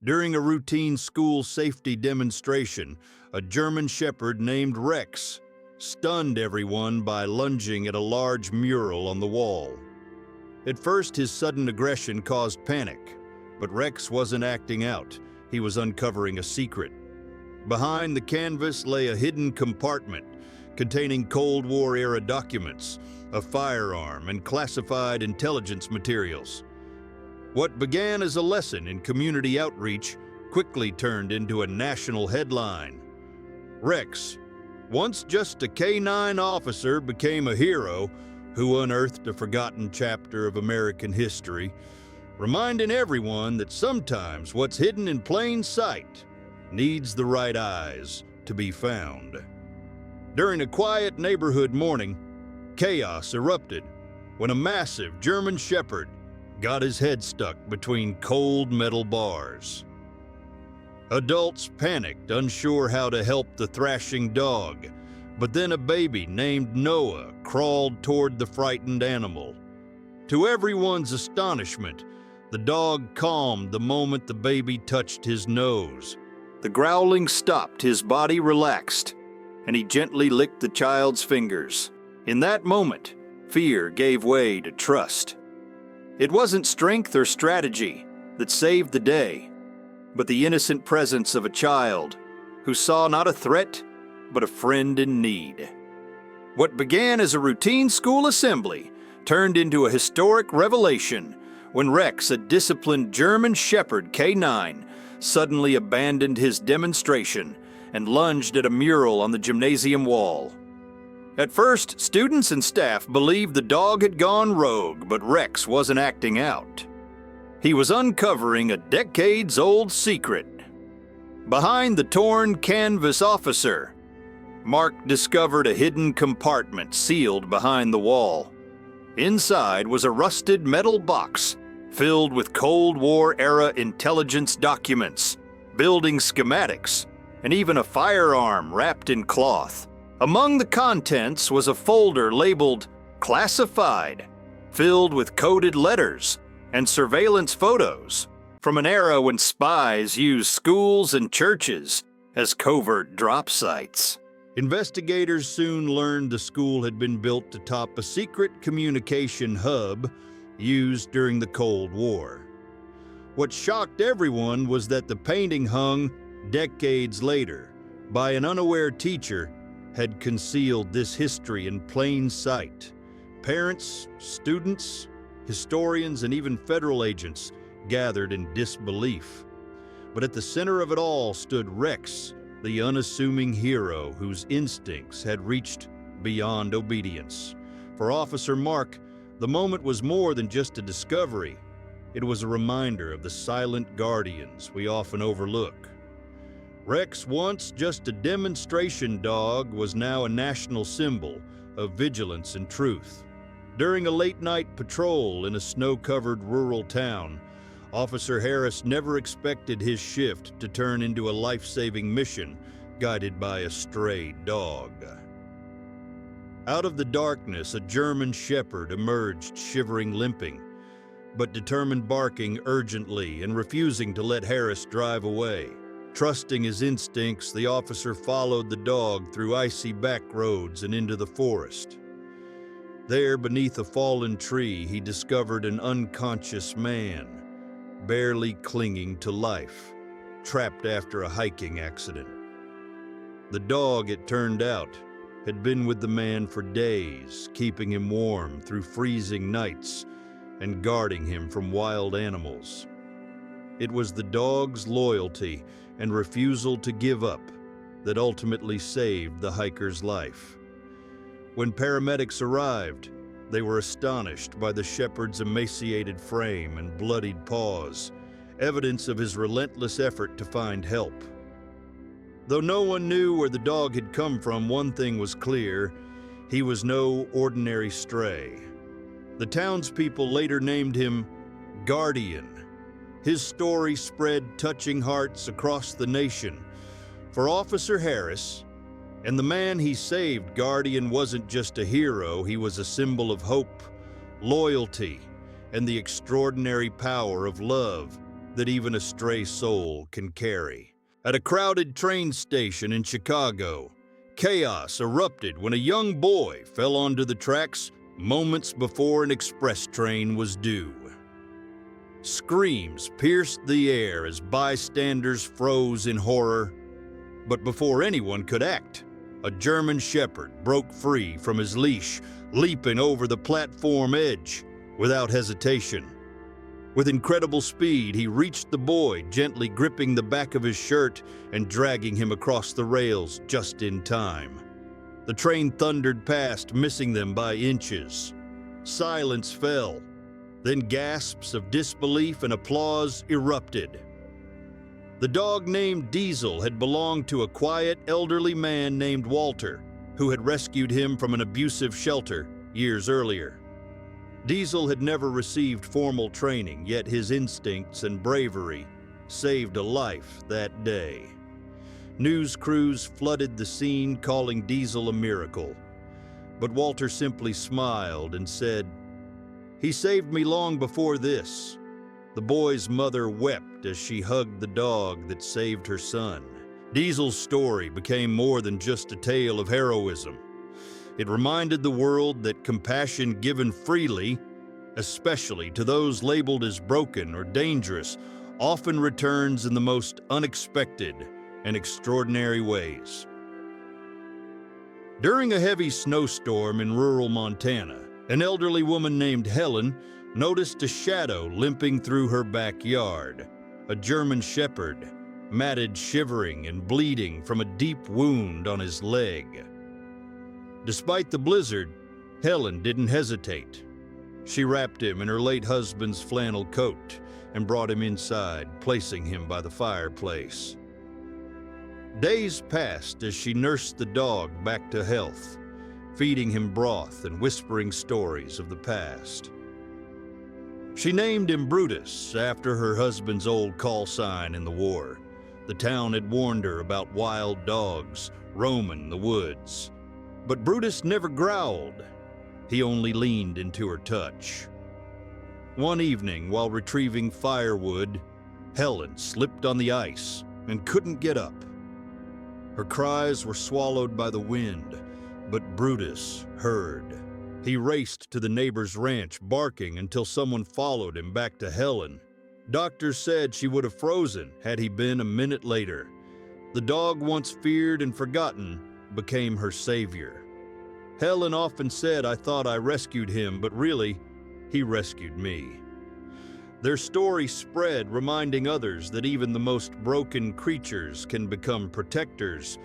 During a routine school safety demonstration, a German Shepherd named Rex stunned everyone by lunging at a large mural on the wall. At first, his sudden aggression caused panic, but Rex wasn't acting out. He was uncovering a secret. Behind the canvas lay a hidden compartment containing Cold War-era documents, a firearm, and classified intelligence materials. What began as a lesson in community outreach quickly turned into a national headline. Rex, once just a K-9 officer, became a hero who unearthed a forgotten chapter of American history, reminding everyone that sometimes what's hidden in plain sight needs the right eyes to be found. During a quiet neighborhood morning, chaos erupted when a massive German Shepherd got his head stuck between cold metal bars. Adults panicked, unsure how to help the thrashing dog, but then a baby named Noah crawled toward the frightened animal. To everyone's astonishment, the dog calmed the moment the baby touched his nose. The growling stopped, his body relaxed, and he gently licked the child's fingers. In that moment, fear gave way to trust. It wasn't strength or strategy that saved the day, but the innocent presence of a child who saw not a threat, but a friend in need. What began as a routine school assembly turned into a historic revelation when Rex, a disciplined German Shepherd K-9, suddenly abandoned his demonstration and lunged at a mural on the gymnasium wall. At first, students and staff believed the dog had gone rogue, but Rex wasn't acting out. He was uncovering a decades-old secret. Behind the torn canvas officer, Mark discovered a hidden compartment sealed behind the wall. Inside was a rusted metal box filled with Cold War-era intelligence documents, building schematics, and even a firearm wrapped in cloth. Among the contents was a folder labeled "Classified," filled with coded letters and surveillance photos from an era when spies used schools and churches as covert drop sites. Investigators soon learned the school had been built to top a secret communication hub used during the Cold War. What shocked everyone was that the painting hung decades later by an unaware teacher had concealed this history in plain sight. Parents, students, historians, and even federal agents gathered in disbelief. But at the center of it all stood Rex, the unassuming hero whose instincts had reached beyond obedience. For Officer Mark, the moment was more than just a discovery. It was a reminder of the silent guardians we often overlook. Rex, once just a demonstration dog, was now a national symbol of vigilance and truth. During a late-night patrol in a snow-covered rural town, Officer Harris never expected his shift to turn into a life-saving mission guided by a stray dog. Out of the darkness, a German Shepherd emerged, shivering, limping, but determined, barking urgently and refusing to let Harris drive away. Trusting his instincts, the officer followed the dog through icy back roads and into the forest. There, beneath a fallen tree, he discovered an unconscious man, barely clinging to life, trapped after a hiking accident. The dog, it turned out, had been with the man for days, keeping him warm through freezing nights and guarding him from wild animals. It was the dog's loyalty and refusal to give up that ultimately saved the hiker's life. When paramedics arrived, they were astonished by the shepherd's emaciated frame and bloodied paws, evidence of his relentless effort to find help. Though no one knew where the dog had come from, one thing was clear: he was no ordinary stray. The townspeople later named him Guardian. His story spread touching hearts across the nation. For Officer Harris and the man he saved, Guardian wasn't just a hero, he was a symbol of hope, loyalty, and the extraordinary power of love that even a stray soul can carry. At a crowded train station in Chicago, chaos erupted when a young boy fell onto the tracks moments before an express train was due. Screams pierced the air as bystanders froze in horror. But before anyone could act, a German shepherd broke free from his leash, leaping over the platform edge without hesitation. With incredible speed, he reached the boy, gently gripping the back of his shirt and dragging him across the rails just in time. The train thundered past, missing them by inches. Silence fell. Then gasps of disbelief and applause erupted. The dog named Diesel had belonged to a quiet, elderly man named Walter, who had rescued him from an abusive shelter years earlier. Diesel had never received formal training, yet his instincts and bravery saved a life that day. News crews flooded the scene, calling Diesel a miracle. But Walter simply smiled and said, "He saved me long before this." The boy's mother wept as she hugged the dog that saved her son. Diesel's story became more than just a tale of heroism. It reminded the world that compassion given freely, especially to those labeled as broken or dangerous, often returns in the most unexpected and extraordinary ways. During a heavy snowstorm in rural Montana, an elderly woman named Helen noticed a shadow limping through her backyard. A German shepherd, matted, shivering, and bleeding from a deep wound on his leg. Despite the blizzard, Helen didn't hesitate. She wrapped him in her late husband's flannel coat and brought him inside, placing him by the fireplace. Days passed as she nursed the dog back to health, feeding him broth and whispering stories of the past. She named him Brutus after her husband's old call sign in the war. The town had warned her about wild dogs roaming the woods. But Brutus never growled. He only leaned into her touch. One evening, while retrieving firewood, Helen slipped on the ice and couldn't get up. Her cries were swallowed by the wind, but Brutus heard. He raced to the neighbor's ranch, barking until someone followed him back to Helen. Doctors said she would have frozen had he been a minute later. The dog, once feared and forgotten, became her savior. Helen often said, "I thought I rescued him, but really, he rescued me." Their story spread, reminding others that even the most broken creatures can become protectors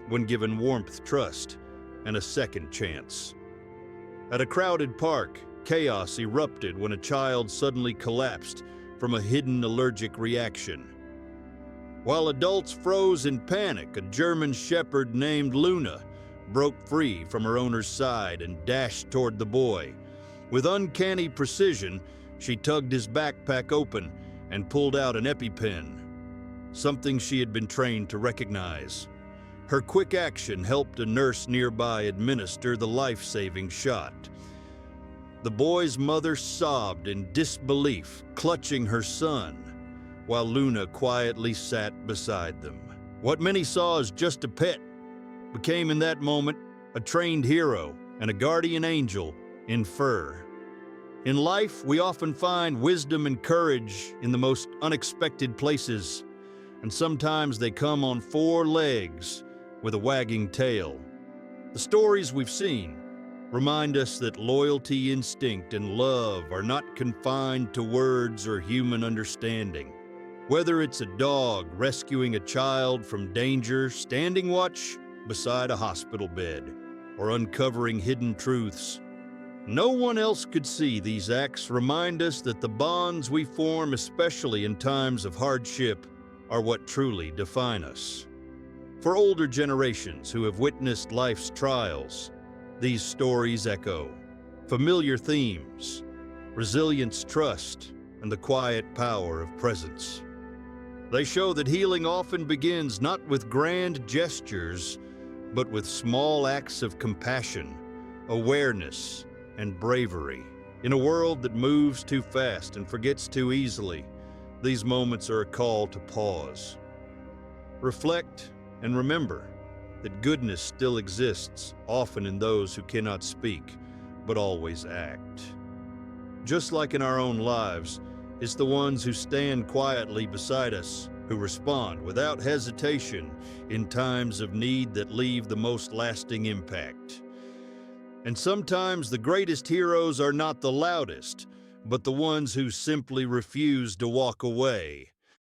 when given warmth, trust, and a second chance. At a crowded park, chaos erupted when a child suddenly collapsed from a hidden allergic reaction. While adults froze in panic, a German shepherd named Luna broke free from her owner's side and dashed toward the boy. With uncanny precision, she tugged his backpack open and pulled out an EpiPen, something she had been trained to recognize. Her quick action helped a nurse nearby administer the life-saving shot. The boy's mother sobbed in disbelief, clutching her son, while Luna quietly sat beside them. What many saw as just a pet became in that moment a trained hero and a guardian angel in fur. In life, we often find wisdom and courage in the most unexpected places, and sometimes they come on four legs with a wagging tail. The stories we've seen remind us that loyalty, instinct, and love are not confined to words or human understanding. Whether it's a dog rescuing a child from danger, standing watch beside a hospital bed, or uncovering hidden truths, no one else could see. These acts remind us that the bonds we form, especially in times of hardship, are what truly define us. For older generations who have witnessed life's trials, these stories echo familiar themes: resilience, trust, and the quiet power of presence. They show that healing often begins not with grand gestures, but with small acts of compassion, awareness, and bravery. In a world that moves too fast and forgets too easily, These moments are a call to pause, reflect, and remember that goodness still exists, often in those who cannot speak, but always act. Just like in our own lives, it's the ones who stand quietly beside us, who respond without hesitation in times of need that leave the most lasting impact. And sometimes the greatest heroes are not the loudest, but the ones who simply refuse to walk away.